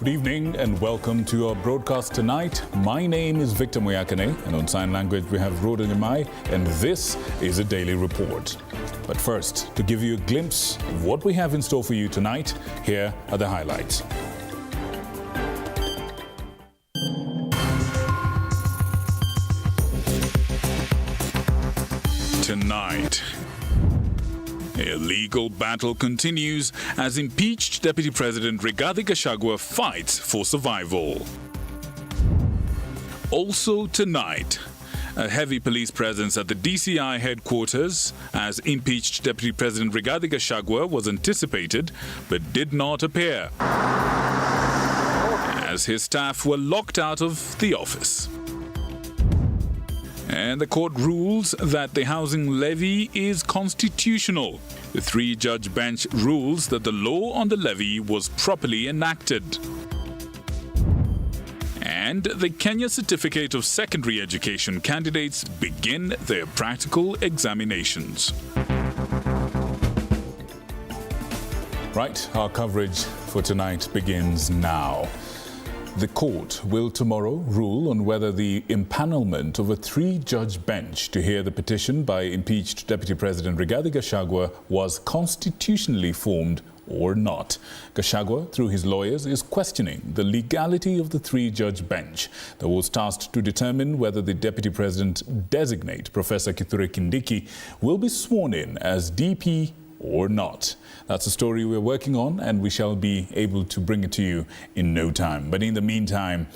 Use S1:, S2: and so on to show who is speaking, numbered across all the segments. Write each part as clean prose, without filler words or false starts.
S1: Good evening and welcome to our broadcast tonight. My name is Victor Muyakane, and on sign language we have Ruto Nyamai, and this is a daily report. But first, to give you a glimpse of what we have in store for you tonight, here are the highlights. Tonight, a legal battle continues as impeached Deputy President Rigathi Gachagua fights for survival. Also tonight, a heavy police presence at the DCI headquarters as impeached Deputy President Rigathi Gachagua was anticipated but did not appear, as his staff were locked out of the office. And the court rules that the housing levy is constitutional. The three-judge bench rules that the law on the levy was properly enacted. And the Kenya Certificate of Secondary Education candidates begin their practical examinations. Right, our coverage for tonight begins now. The court will tomorrow rule on whether the impanelment of a three-judge bench to hear the petition by impeached Deputy President Rigathi Gachagua was constitutionally formed or not. Gachagua, through his lawyers, is questioning the legality of the three-judge bench that was tasked to determine whether the Deputy President-designate, Professor Kithure Kindiki, will be sworn in as DP or not. That's a story we're working on, and we shall be able to bring it to you in no time. But in the meantime,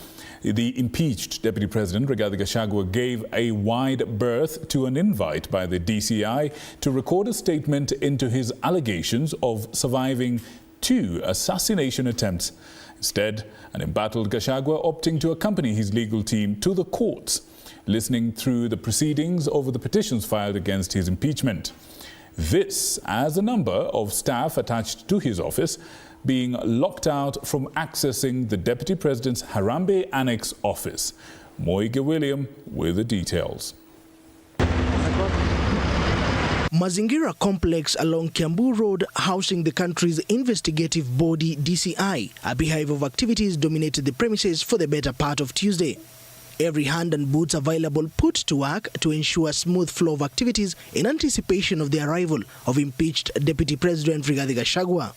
S1: the impeached Deputy President Rigathi Gachagua gave a wide berth to an invite by the DCI to record a statement into his allegations of surviving 2 assassination attempts. Instead, an embattled Gachagua opting to accompany his legal team to the courts, listening through the proceedings over the petitions filed against his impeachment. This as a number of staff attached to his office being locked out from accessing the Deputy President's Harambee Annex office. Moige William with the details.
S2: Mazingira complex along Kiambu Road, housing the country's investigative body DCI, a beehive of activities dominated the premises for the better part of Tuesday. Every hand and boots available put to work to ensure smooth flow of activities in anticipation of the arrival of impeached Deputy President Rigathi Gachagua.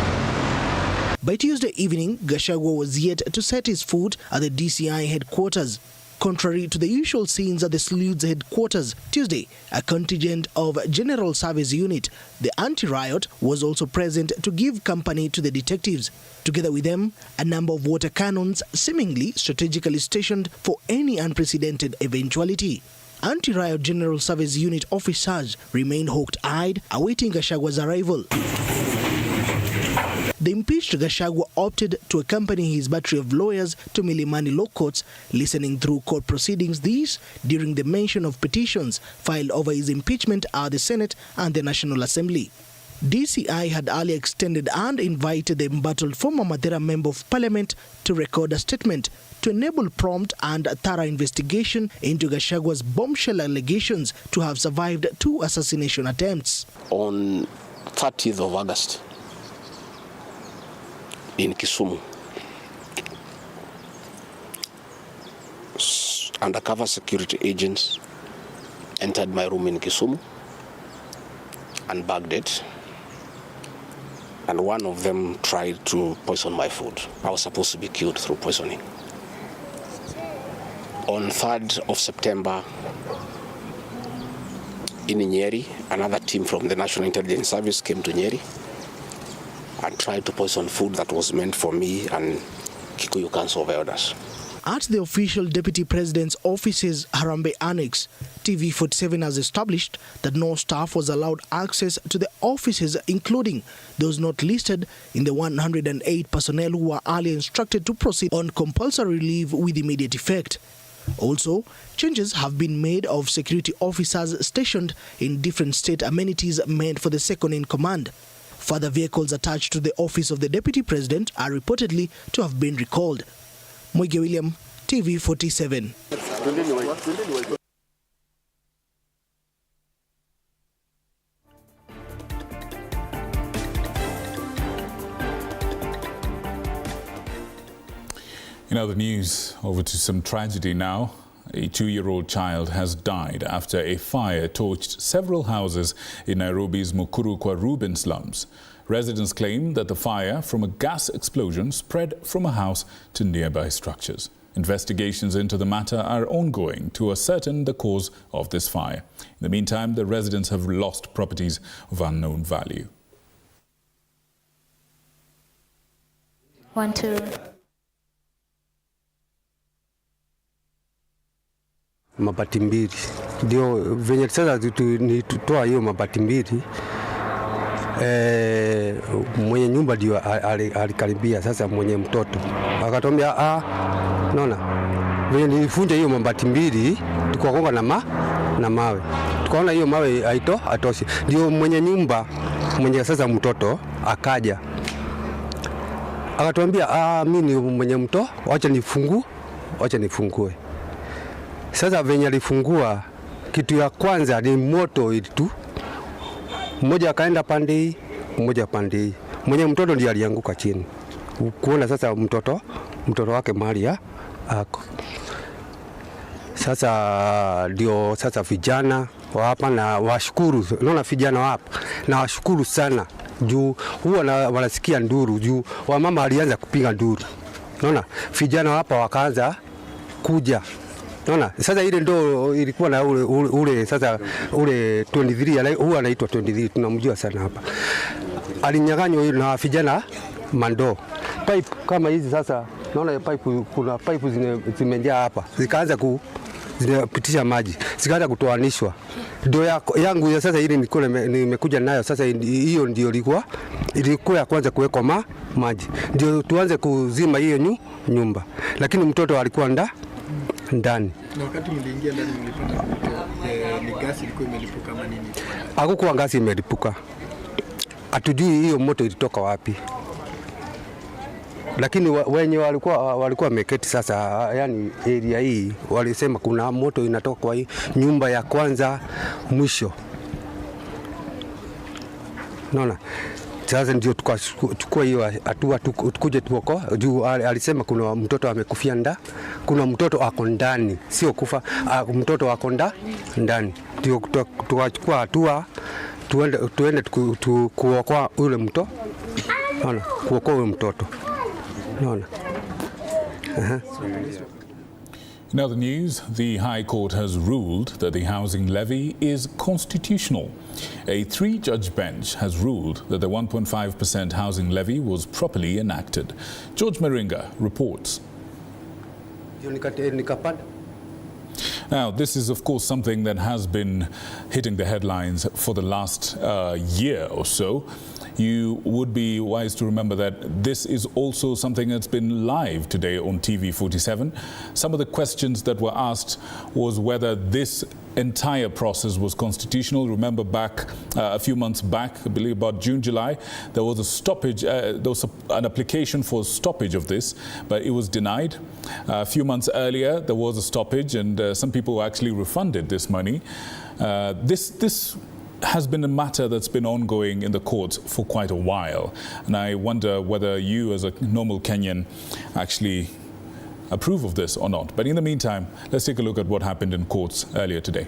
S2: By Tuesday evening, Gachagua was yet to set his foot at the DCI headquarters. Contrary to the usual scenes at the Sleuth's headquarters, Tuesday, a contingent of General Service Unit, the anti-riot, was also present to give company to the detectives. Together with them, a number of water cannons seemingly strategically stationed for any unprecedented eventuality. Anti-riot General Service Unit officers remained hawk-eyed, awaiting Gachagua's arrival. The impeached Gachagua opted to accompany his battery of lawyers to Milimani Law Courts, listening through court proceedings, these during the mention of petitions filed over his impeachment at the Senate and the National Assembly. DCI had earlier extended and invited the embattled former Mathera Member of Parliament to record a statement to enable prompt and thorough investigation into Gachagua's bombshell allegations to have survived 2 assassination attempts.
S3: On 30th of August, in Kisumu, undercover security agents entered my room in Kisumu and bagged it, and one of them tried to poison my food. I was supposed to be killed through poisoning. On 3rd of September, in Nyeri, another team from the National Intelligence Service came to Nyeri and tried to poison food that was meant for me and Kikuyu Council of Elders.
S2: At the official Deputy President's office's Harambee Annex, TV47 has established that no staff was allowed access to the offices, including those not listed in the 108 personnel who were earlier instructed to proceed on compulsory leave with immediate effect. Also, changes have been made of security officers stationed in different state amenities meant for the second-in-command. Further vehicles attached to the office of the Deputy President are reportedly to have been recalled. Moige William, TV47.
S1: In other news, over to some tragedy now. A 2-year-old child has died after a fire torched several houses in Nairobi's Mukuru Kwa Ruben slums. Residents claim that the fire from a gas explosion spread from a house to nearby structures. Investigations into the matter are ongoing to ascertain the cause of this fire. In the meantime, the residents have lost properties of unknown value.
S4: 1, 2.
S5: Mabati mbili ndio venye sasa tutoa hiyo mabati mbili. Mwenye nyumba ndio alikaribia sasa, mwenye mtoto akatwambia naona venye nilifunja hiyo mabati mbili tukagonga na mawe, tukaona hiyo mawe atoshi. Ndio mwenye nyumba mwenye sasa mtoto akaja akatwambia mimi ni mwenye mtoto, acha nifungue. Sasa venye alifungua, kitu ya kwanza ni moto ilitu. Mmoja akaenda pande hii, mmoja pande hii. Mwenye mtoto ndiye alianguka chini. Kuona sasa mtoto wake mahali ako. Sasa ndio sasa vijana hapa na washukuru. Naona vijana hapa na washukuru sana. Juu huwa wanasikia nduru, juu wamama alianza kupiga nduru. Naona vijana hapa wakaanza kuja. Naona sasa ile ndo ilikuwa na ule sasa ule 23 huwa anaitwa 23, tunamjua sana hapa. Alinyang'anywa na vijana mando. Pipe kama hizi sasa, naona pipe, kuna pipe zimejaa hapa. Zikaanza zinapitisha maji. Zikaanza kutoanishwa. Ndio yangu ya sasa ile nimekuja nayo sasa, hiyo ndio ilikuwa ya kwanza kuwekwa maji. Ndio tuanze kuzima hiyo nyumba. Lakini mtoto alikuwa ndani.
S6: Na wakati mliingia ndani mlipata ni gasi ilikuwa imelipuka ama nini?
S5: Hakukuwa gasi imelipuka. Hatujui hiyo moto ilitoka wapi. Lakini wenye walikuwa wameketi sasa, yani area hii, walisema kuna moto inatoka kwa hii nyumba ya kwanza mwisho. Naona sasa ndio tukachukua hiyo hatua tukuje tuoko. Juu alisema kuna mtoto amekufia kuna mtoto ako ndani, sio kufa, mtoto ako ndani. Ndio tukachukua hatua tuende kuokoa yule mtoto. Naona kuokoa yule mtoto. Naona.
S1: In other news, the High Court has ruled that the housing levy is constitutional. A 3-judge bench has ruled that the 1.5% housing levy was properly enacted. George Meringa reports. Now, this is, of course, something that has been hitting the headlines for the last year or so. You would be wise to remember that this is also something that's been live today on TV47. Some of the questions that were asked was whether this entire process was constitutional. Remember back a few months back, I believe about June, July, there was a stoppage, there was an application for stoppage of this, but it was denied. A few months earlier, there was a stoppage and some people actually refunded this money. This has been a matter that's been ongoing in the courts for quite a while. And I wonder whether you as a normal Kenyan actually approve of this or not. But in the meantime, let's take a look at what happened in courts earlier today.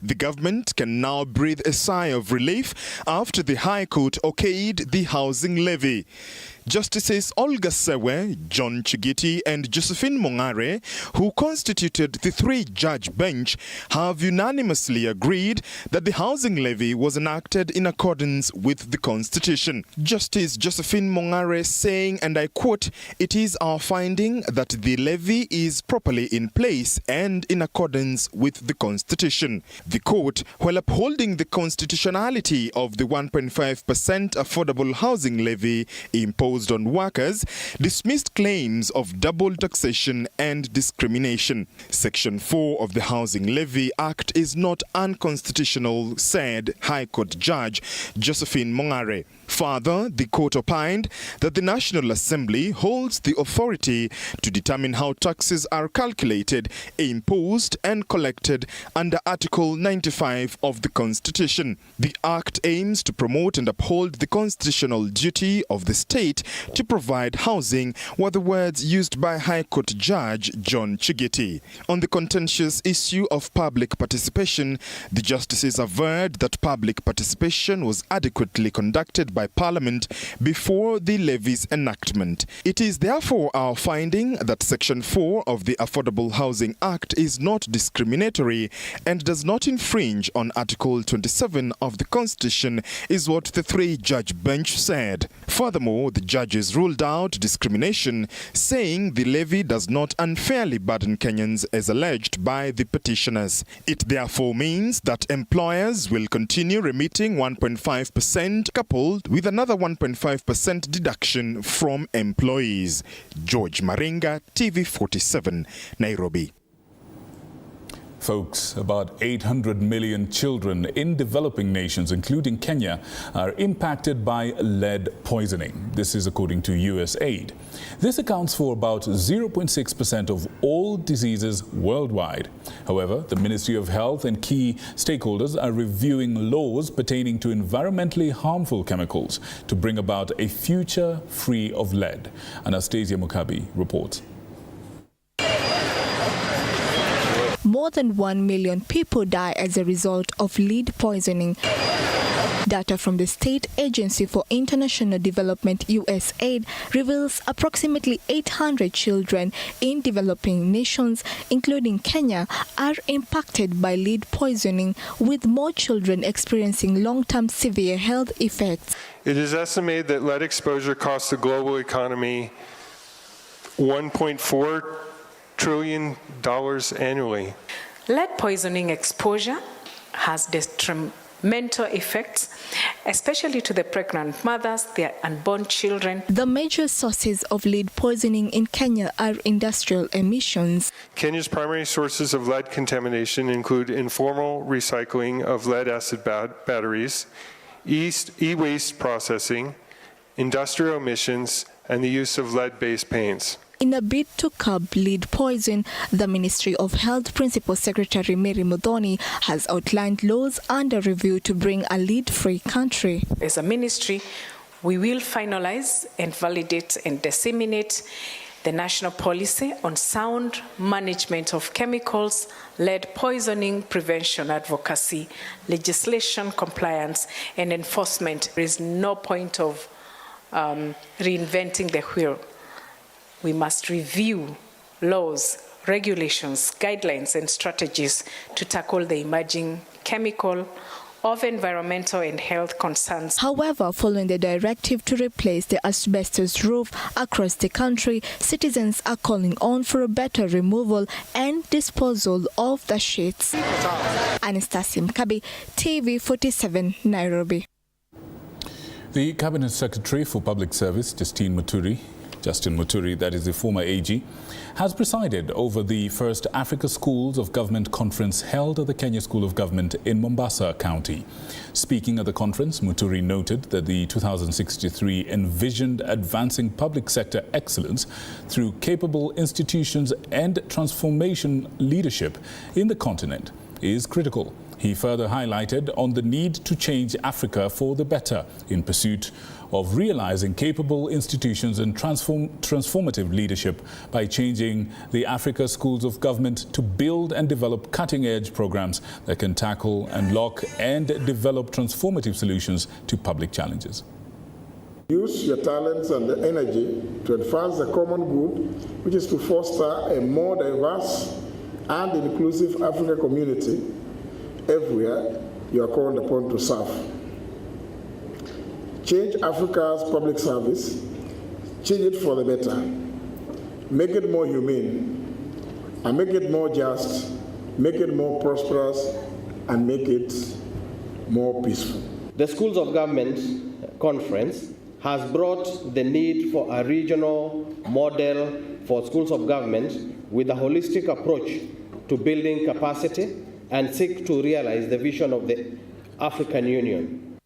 S7: The government can now breathe a sigh of relief after the High Court okayed the housing levy. Justices Olga Sewe, John Chigiti and Josephine Mongare, who constituted the 3-judge bench, have unanimously agreed that the housing levy was enacted in accordance with the Constitution. Justice Josephine Mongare saying, and I quote, "It is our finding that the levy is properly in place and in accordance with the Constitution." The court, while upholding the constitutionality of the 1.5% affordable housing levy imposed on workers, dismissed claims of double taxation and discrimination. Section 4 of the Housing Levy Act is not unconstitutional, said High Court Judge Josephine Mongare. Further, the court opined that the National Assembly holds the authority to determine how taxes are calculated, imposed and collected under Article 95 of the Constitution. The Act aims to promote and uphold the constitutional duty of the state to provide housing, were the words used by High Court Judge John Chigiti. On the contentious issue of public participation, the justices averred that public participation was adequately conducted by Parliament before the levy's enactment. It is therefore our finding that Section 4 of the Affordable Housing Act is not discriminatory and does not infringe on Article 27 of the Constitution, is what the three-judge bench said. Furthermore, the judges ruled out discrimination, saying the levy does not unfairly burden Kenyans as alleged by the petitioners. It therefore means that employers will continue remitting 1.5% coupled with another 1.5% deduction from employees. George Maringa, TV47, Nairobi.
S1: Folks, about 800 million children in developing nations, including Kenya, are impacted by lead poisoning. This is according to USAID. This accounts for about 0.6% of all diseases worldwide. However, the Ministry of Health and key stakeholders are reviewing laws pertaining to environmentally harmful chemicals to bring about a future free of lead. Anastasia Mukabi reports.
S8: More than 1 million people die as a result of lead poisoning. Data from the State Agency for International Development, USAID, reveals approximately 800 children in developing nations, including Kenya, are impacted by lead poisoning, with more children experiencing long-term severe health effects.
S9: It is estimated that lead exposure costs the global economy $1.4 trillion annually.
S10: Lead poisoning exposure has detrimental effects, especially to the pregnant mothers, their unborn children.
S8: The major sources of lead poisoning in Kenya are industrial emissions.
S9: Kenya's primary sources of lead contamination include informal recycling of lead acid batteries, e-waste processing, industrial emissions, and the use of lead-based paints.
S8: In a bid to curb lead poison, the Ministry of Health Principal Secretary Mary Muthoni has outlined laws under review to bring a lead-free country.
S10: As a ministry, we will finalize and validate and disseminate the national policy on sound management of chemicals, lead poisoning prevention advocacy, legislation compliance, and enforcement. There is no point of reinventing the wheel. We must review laws, regulations, guidelines, and strategies to tackle the emerging chemical of environmental and health concerns.
S8: However, following the directive to replace the asbestos roof across the country, citizens are calling on for a better removal and disposal of the sheets. Anastasia Mukabi, TV47, Nairobi.
S1: The Cabinet Secretary for Public Service, Justin Muturi, that is the former AG, has presided over the first Africa Schools of Government conference held at the Kenya School of Government in Mombasa County. Speaking at the conference, Muturi noted that the 2063 envisioned advancing public sector excellence through capable institutions and transformation leadership in the continent is critical. He further highlighted on the need to change Africa for the better in pursuit of realizing capable institutions and transformative leadership by changing the Africa Schools of Government to build and develop cutting-edge programs that can tackle, unlock and develop transformative solutions to public challenges.
S11: Use your talents and the energy to advance the common good, which is to foster a more diverse and inclusive African community everywhere you are called upon to serve. Change Africa's public service, change it for the better, make it more humane, and make it more just, make it more prosperous, and make it more peaceful.
S12: The Schools of Government Conference has brought the need for a regional model for schools of government with a holistic approach to building capacity and seek to realize the vision of the African Union.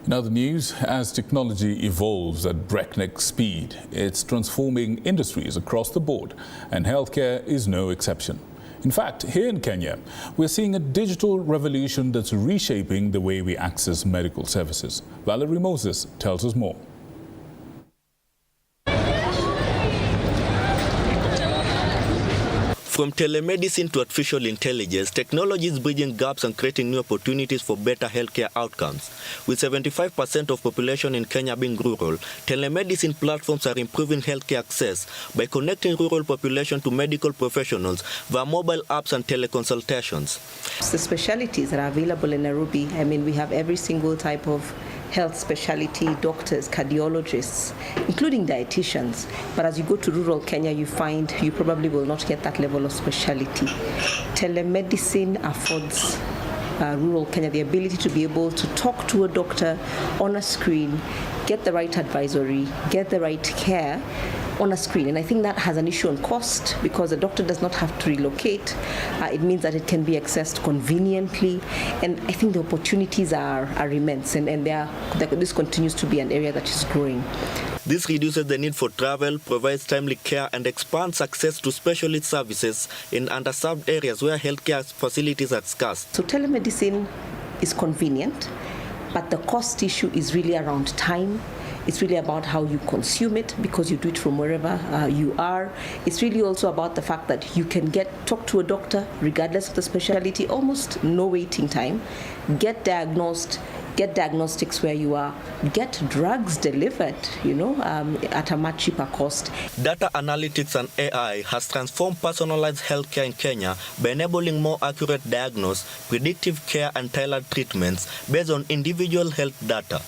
S1: In other news, as technology evolves at breakneck speed, it's transforming industries across the board, and healthcare is no exception. In fact, here in Kenya, we're seeing a digital revolution that's reshaping the way we access medical services. Valerie Moses tells us more.
S13: From telemedicine to artificial intelligence, technology is bridging gaps and creating new opportunities for better healthcare outcomes. With 75% of population in Kenya being rural, telemedicine platforms are improving healthcare access by connecting rural population to medical professionals via mobile apps and teleconsultations.
S14: The specialties that are available in Nairobi, I mean, we have every single type of health specialty, doctors, cardiologists, including dietitians. But as you go to rural Kenya, you find you probably will not get that level of specialty. Telemedicine affords rural Kenya the ability to be able to talk to a doctor on a screen, get the right advisory, get the right care on a screen. And I think that has an issue on cost because the doctor does not have to relocate. It means that it can be accessed conveniently. And I think the opportunities are immense. And this continues to be an area that is growing.
S13: This reduces the need for travel, provides timely care, and expands access to specialist services in underserved areas where healthcare facilities are scarce.
S14: So telemedicine is convenient, but the cost issue is really around time. It's really about how you consume it because you do it from wherever you are. It's really also about the fact that you can talk to a doctor regardless of the specialty, almost no waiting time, get diagnosed, get diagnostics where you are, get drugs delivered, at a much cheaper cost.
S13: Data analytics and AI has transformed personalized healthcare in Kenya by enabling more accurate diagnosis, predictive care, and tailored treatments based on individual health data.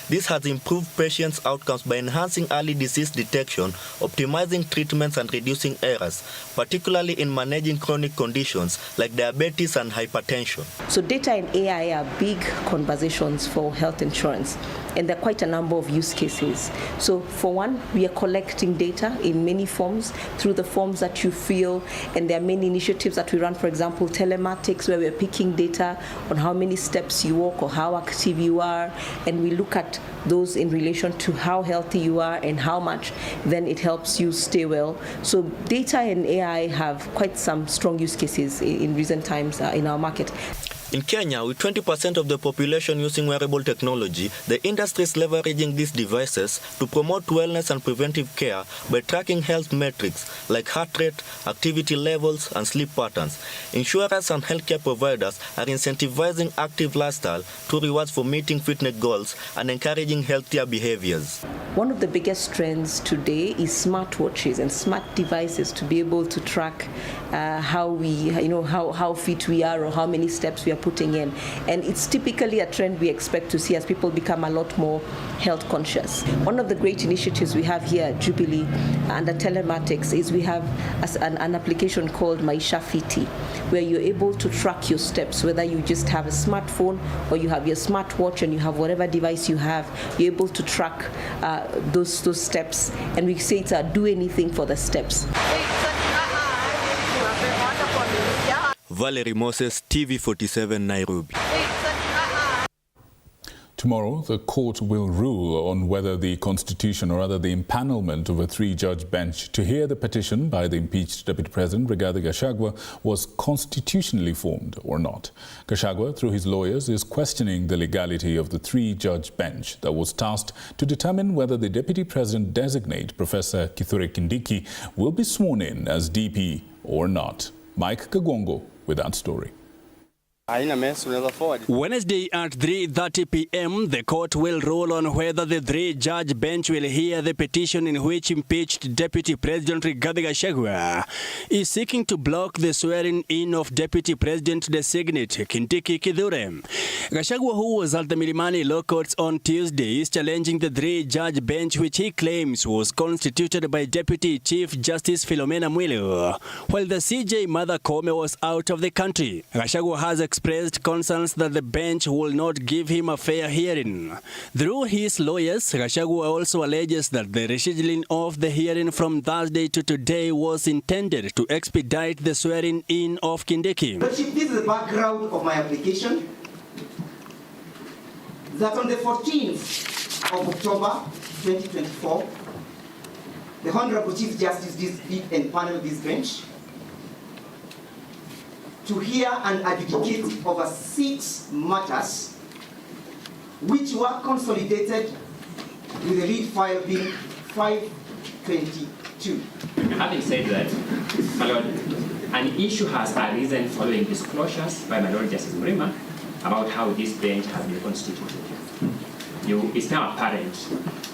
S13: This has improved patients' outcomes by enhancing early disease detection, optimizing treatments, and reducing errors, particularly in managing chronic conditions like diabetes and hypertension.
S14: So data and AI are big conversations for health insurance, and there are quite a number of use cases. So for one, we are collecting data in many forms, through the forms that you fill, and there are many initiatives that we run, for example, telematics, where we're picking data on how many steps you walk or how active you are, and we look at those in relation to how healthy you are and how much then it helps you stay well. So data and AI have quite some strong use cases in recent times in our market.
S13: In Kenya, with 20% of the population using wearable technology, the industry is leveraging these devices to promote wellness and preventive care by tracking health metrics like heart rate, activity levels, and sleep patterns. Insurers and healthcare providers are incentivizing active lifestyle through rewards for meeting fitness goals and encouraging healthier behaviors.
S14: One of the biggest trends today is smartwatches and smart devices to be able to track how fit we are or how many steps we are putting in. And it's typically a trend we expect to see as people become a lot more health conscious. One of the great initiatives we have here at Jubilee under telematics is we have an application called Maisha Fiti, where you're able to track your steps, whether you just have a smartphone or you have your smartwatch and you have whatever device you have, you're able to track those steps. And we say it's a do anything for the steps.
S13: Valerie Moses, TV47, Nairobi.
S1: Tomorrow, the court will rule on whether the constitution, or rather the impanelment of a three-judge bench to hear the petition by the impeached Deputy President Rigathi Gachagua was constitutionally formed or not. Gachagua, through his lawyers, is questioning the legality of the three-judge bench that was tasked to determine whether the Deputy President designate Professor Kithure Kindiki will be sworn in as DP or not. Mike Kagwongo with that story.
S15: Wednesday at 3:30 p.m., the court will rule on whether the three-judge bench will hear the petition in which impeached Deputy President Rigathi Gachagua is seeking to block the swearing-in of Deputy President-designate Kindiki Kithure. Gachagua, who was at the Milimani Law Courts on Tuesday, is challenging the three-judge bench, which he claims was constituted by Deputy Chief Justice Philomena Mwilu, while the CJ Martha Koome was out of the country. Gachagua has expressed concerns that the bench will not give him a fair hearing. Through his lawyers, Gachagua also alleges that the rescheduling of the hearing from Thursday to today was intended to expedite the swearing-in of Kindiki.
S16: Lordship, this is the background of my application. that on the 14th of October 2024, the Honorable Chief Justice did empanel this bench to hear and adjudicate over 6 matters which were consolidated with the lead file being 522.
S17: Having said that, my Lord, an issue has arisen following disclosures by my Lord Justice Mrima about how this bench has been constituted. It's now apparent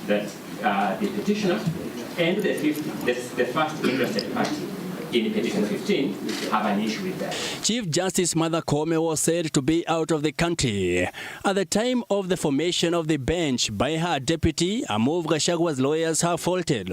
S17: that the petitioner and the first interested party in petition 15 have an issue with that.
S15: Chief Justice Martha Koome was said to be out of the country at the time of the formation of the bench by her deputy, a move Gachagwa's lawyers have faulted.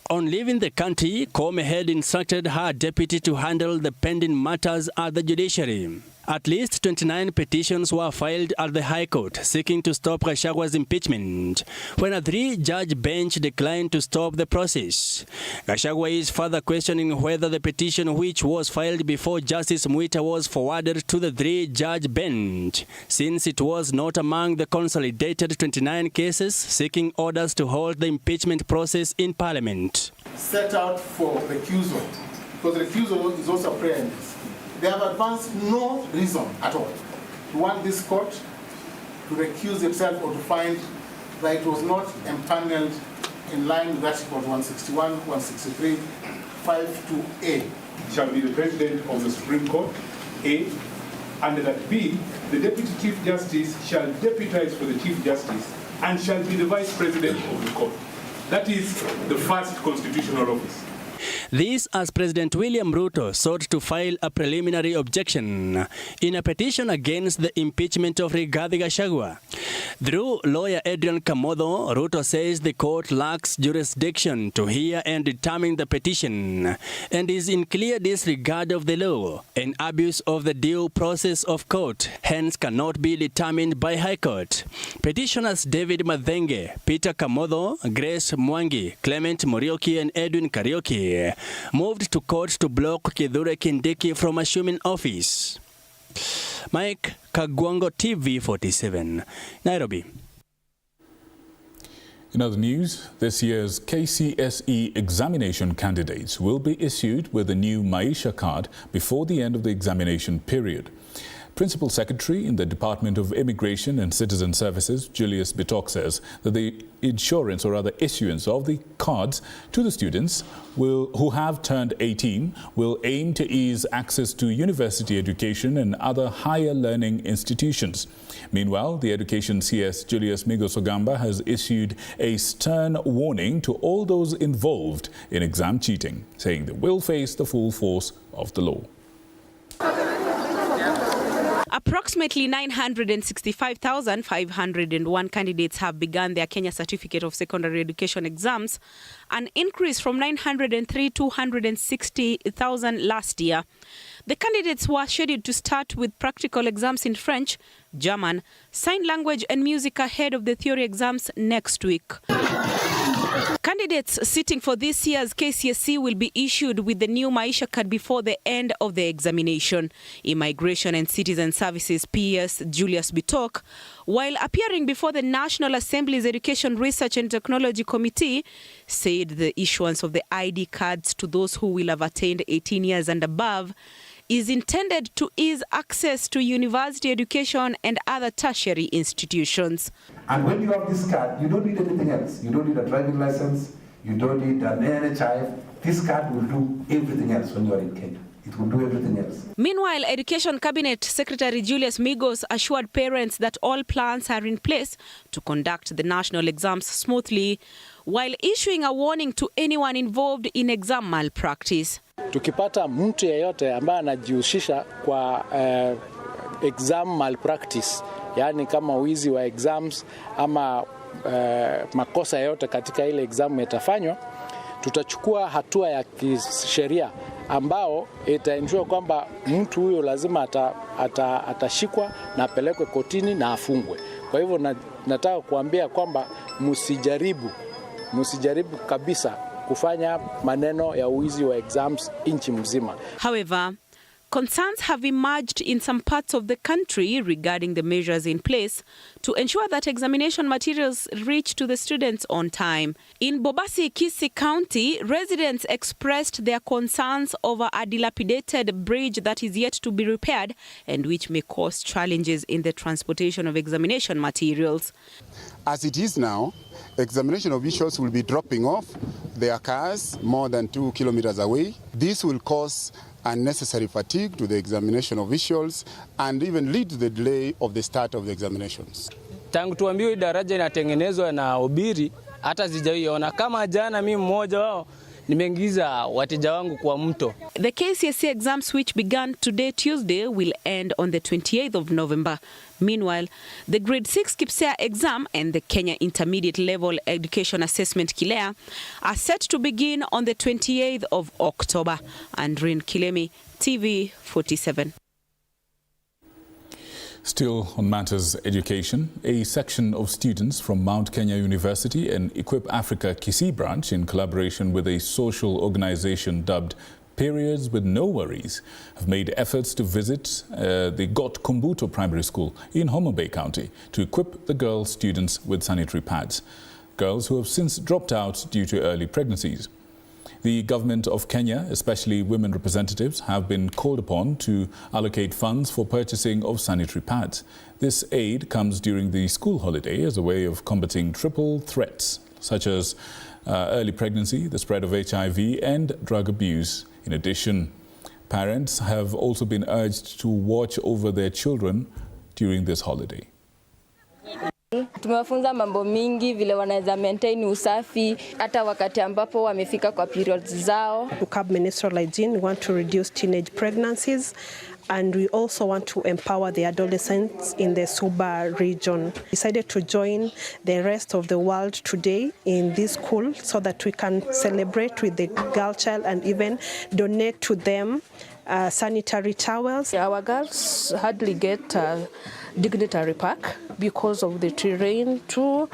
S15: On leaving the country, Koome had instructed her deputy to handle the pending matters at the judiciary. At least 29 petitions were filed at the High Court seeking to stop Gachagwa's impeachment, when a 3-judge bench declined to stop the process. Gachagwa is further questioning whether the petition which was filed before Justice Mwita was forwarded to the 3-judge bench, since it was not among the consolidated 29 cases seeking orders to hold the impeachment process in Parliament.
S18: Set out for recusal, because recusal is also a prayer in this. They have advanced no reason at all to want this court to recuse itself or to find that it was not empaneled in line with Article 161, 163, 52A.
S19: Shall be the President of the Supreme Court, A, and that B, the Deputy Chief Justice shall deputize for the Chief Justice and shall be the Vice President of the Court. That is the first constitutional office.
S15: This as President William Ruto sought to file a preliminary objection in a petition against the impeachment of Rigathi Gachagua. Through lawyer Adrian Kamodo, Ruto says the court lacks jurisdiction to hear and determine the petition and is in clear disregard of the law, an abuse of the due process of court, hence cannot be determined by High Court. Petitioners David Madhenge, Peter Kamodo, Grace Mwangi, Clement Morioki and Edwin Karioki moved to court to block Kithure Kindiki from assuming office. Mike Kagwango, TV47, Nairobi.
S1: In other news, this year's KCSE examination candidates will be issued with a new Maisha card before the end of the examination period. Principal Secretary in the Department of Immigration and Citizen Services, Julius Bitok, says that the issuance of the cards to the students who have turned 18 will aim to ease access to university education and other higher learning institutions. Meanwhile, the Education CS Julius Migos-Ogamba has issued a stern warning to all those involved in exam cheating, saying they will face the full force of the law.
S20: Approximately 965,501 candidates have begun their Kenya Certificate of Secondary Education exams, an increase from 903,260,000 last year. The candidates were scheduled to start with practical exams in French, German, sign language and music ahead of the theory exams next week. Candidates sitting for this year's KCSE will be issued with the new Maisha card before the end of the examination. Immigration and Citizen Services PS Julius Bitok, while appearing before the National Assembly's Education Research and Technology Committee, said the issuance of the ID cards to those who will have attained 18 years and above is intended to ease access to university education and other tertiary institutions.
S21: And when you have this card, you don't need anything else. You don't need a driving license, you don't need an NHI. This card will do everything else when you are in Kenya. It will do everything else.
S20: Meanwhile, Education Cabinet Secretary Julius Migos assured parents that all plans are in place to conduct the national exams smoothly, while issuing a warning to anyone involved in exam malpractice.
S22: Tukipata mtu yeyote ambaye anajihusisha kwa exam malpractice, yani kama wizi wa exams ama makosa yote katika ile exam yatafanywa, tutachukua hatua ya kisheria ambao itaensure kwamba mtu huyo lazima atashikwa na apelekwe kotini na afungwe. Kwa hivyo nataka kuambia kwamba msijaribu kabisa kufanya maneno ya uwizi wa exams nchi mzima.
S20: However, Concerns have emerged in some parts of the country regarding the measures in place to ensure that examination materials reach to the students on time. In Bobasi, Kisii County, residents expressed their concerns over a dilapidated bridge that is yet to be repaired and which may cause challenges in the transportation of examination materials.
S2: As it is now, examination officials will be dropping off their cars more than 2 kilometers away. This will cause unnecessary fatigue to the examination officials and even lead to the delay of the start of the examinations.
S22: Tangu tuambiwe daraja inatengenezwa na obiri, hata sijaiona. Kama jana mimi mmoja wao nimeingiza wateja wangu kwa mto.
S20: The KCSE exams, which began today Tuesday, will end on the 28th of November. Meanwhile, the Grade 6 KPSEA exam and the Kenya Intermediate Level Education Assessment KILEA are set to begin on the 28th of October. Andrin Kilemi, TV 47.
S1: Still on matters education, a section of students from Mount Kenya University and Equip Africa Kisii branch, in collaboration with a social organization dubbed Periods with No Worries, have made efforts to visit the Got Kumbuto Primary School in Homa Bay County to equip the girl students with sanitary pads. Girls who have since dropped out due to early pregnancies. The government of Kenya, especially women representatives, have been called upon to allocate funds for purchasing of sanitary pads. This aid comes during the school holiday as a way of combating triple threats, such as early pregnancy, the spread of HIV and drug abuse. In addition, parents have also been urged to watch over their children during this holiday.
S3: Tumewafunza mambo mingi vile wanaweza maintain usafi hata wakati ambapo wamefika kwa periods zao.
S23: To curb menstrual hygiene, we want to reduce teenage pregnancies, and we also want to empower the adolescents in the Suba region. We decided to join the rest of the world today in this school so that we can celebrate with the girl child and even donate to them sanitary towels.
S24: Our girls hardly get dignitary pack because of the terrain to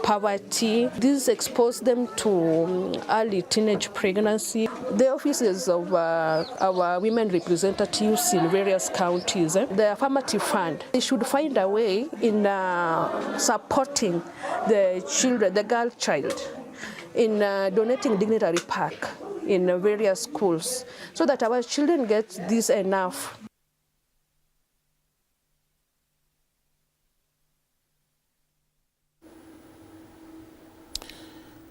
S24: poverty. This exposed them to early teenage pregnancy. The offices of our women representatives in various counties, the affirmative fund, they should find a way in supporting the children, the girl child, in donating dignitary pack in various schools so that our children get this enough.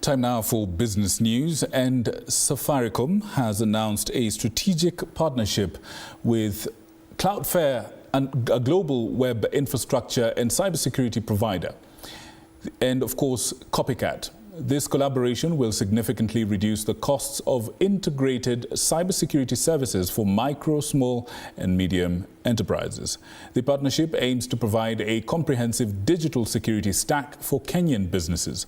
S1: Time now for business news, and Safaricom has announced a strategic partnership with Cloudflare, a global web infrastructure and cybersecurity provider, and of course Copycat. This collaboration will significantly reduce the costs of integrated cybersecurity services for micro, small and medium enterprises. The partnership aims to provide a comprehensive digital security stack for Kenyan businesses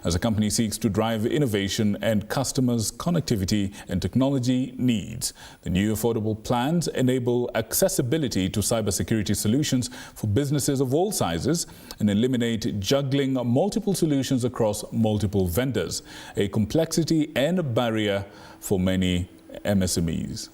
S1: as the company seeks to drive innovation and customers' connectivity and technology needs. The new affordable plans enable accessibility to cybersecurity solutions for businesses of all sizes and eliminate juggling multiple solutions across multiple vendors, a complexity and a barrier for many MSMEs.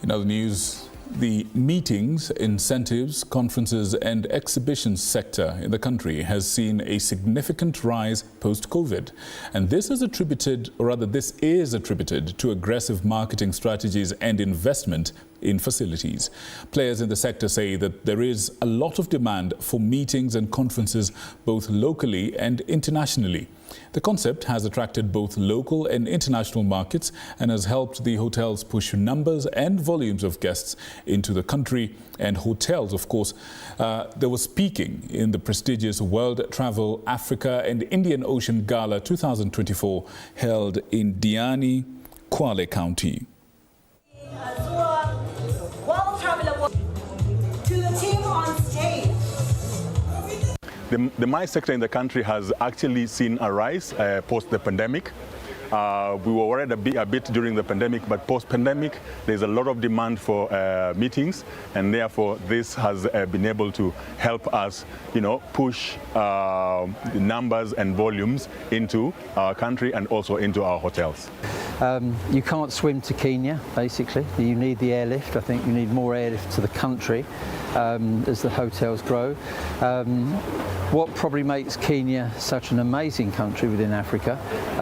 S1: In other news, the meetings, incentives, conferences and exhibitions sector in the country has seen a significant rise post-COVID. And this is attributed to aggressive marketing strategies and investment in facilities. Players in the sector say that there is a lot of demand for meetings and conferences both locally and internationally. The concept has attracted both local and international markets and has helped the hotels push numbers and volumes of guests into the country, and hotels, of course. They were speaking in the prestigious World Travel Africa and Indian Ocean Gala 2024 held in Diani, Kwale County.
S4: The MICE sector in the country has actually seen a rise post the pandemic. We were worried a bit during the pandemic, but post-pandemic, there's a lot of demand for meetings, and therefore this has been able to help us, push the numbers and volumes into our country and also into our hotels.
S5: You can't swim to Kenya, basically. You need the airlift. I think you need more airlift to the country as the hotels grow. What probably makes Kenya such an amazing country within Africa